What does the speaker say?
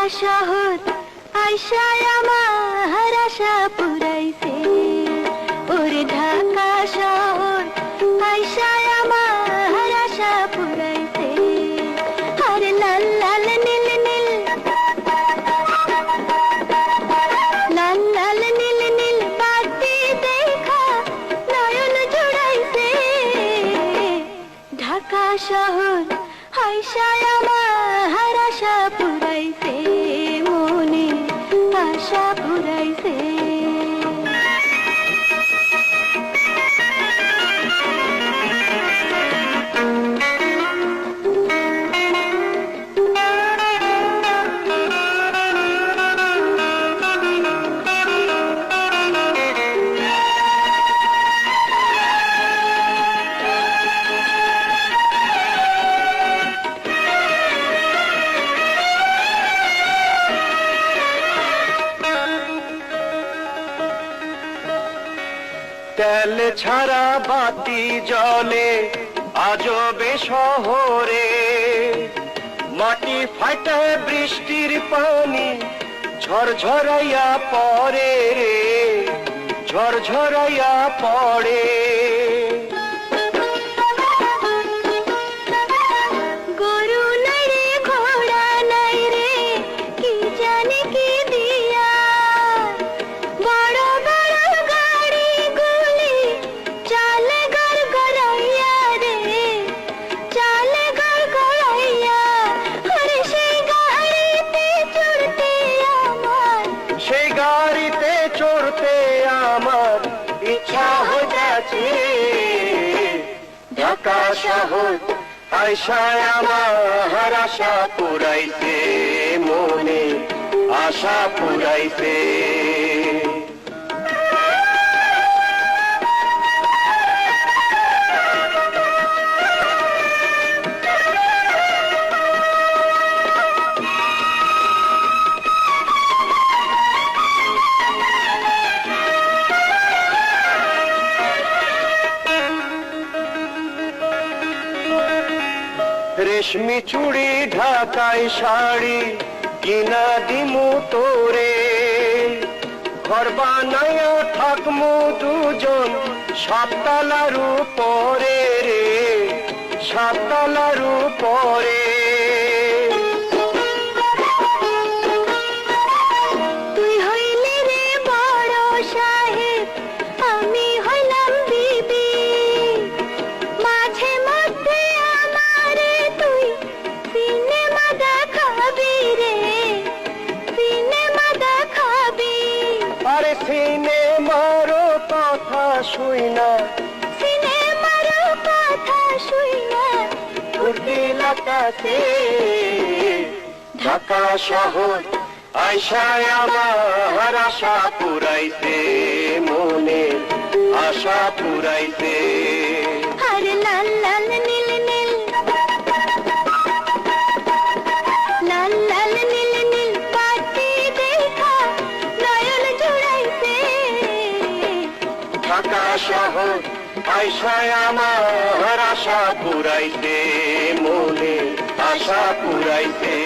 শহর আইসায় আমার আশা পুরাইছে, ওরে ঢাকা শহর আইসায় আমার আশা পুরাইছে। আরে লাল লাল নীল নীল, লাল লাল নীল নীল বাতি দেখা নয়ন জুড়াইছে। ঢাকা শহর আইসায় আমার আশা পুরাইছে, মনে আশা পুরাইছে। তেল ছাড়া বাতি জলে আজবে শহরে, মাটি ফাটে বৃষ্টির পানি ঝরঝরাইয়া পড়ে রে, ঝরঝরাইয়া পড়ে। গরু নাই রে, ঘোড়া নাই রে, কি জানি কি দিয়া, বড় বড় গাড়ি গুলি চালে গড় গড়াইয়া রে, চালে গড় গড়াইয়া। আরে সেই গাড়িতে চড়তে আমার, সেই গাড়িতে চড়তে আমার ইচ্ছা হইতেছে। ঢাকা শহর আইসায় আমার আশা পুরাইছে, মনে আশা পুরাইছে। রেশমি চুড়ি ঢাকাই শাড়ি কিনা দিমু তোরে, ঘর বানায়া থাকমু দুজন সাততলার উপরে রে, সাততলার উপরে। তুই হইলি রে বড় সাহেব, আমি হইলাম বিবি, মাঝে মধ্যে আমারে তুই সিনেমা দেখাবি রে, সিনেমা দেখাবি। আরে সিনেমারও কথা শুই না, সিনেমার কথা শুই না, ফুর্তি লাগাছে। ঢাকা শহর আইসায় আমার আশা পুরাইছে, মনে আশা পুরাইছে। আরে লাল লাল নীল নীল, লাল লাল নীল নীল বাতি দেখা নয়ন জুড়াইছে। ঢাকা শহর আইসায় আমার আশা পুরাইছে, মনে আশা পুরাইছে।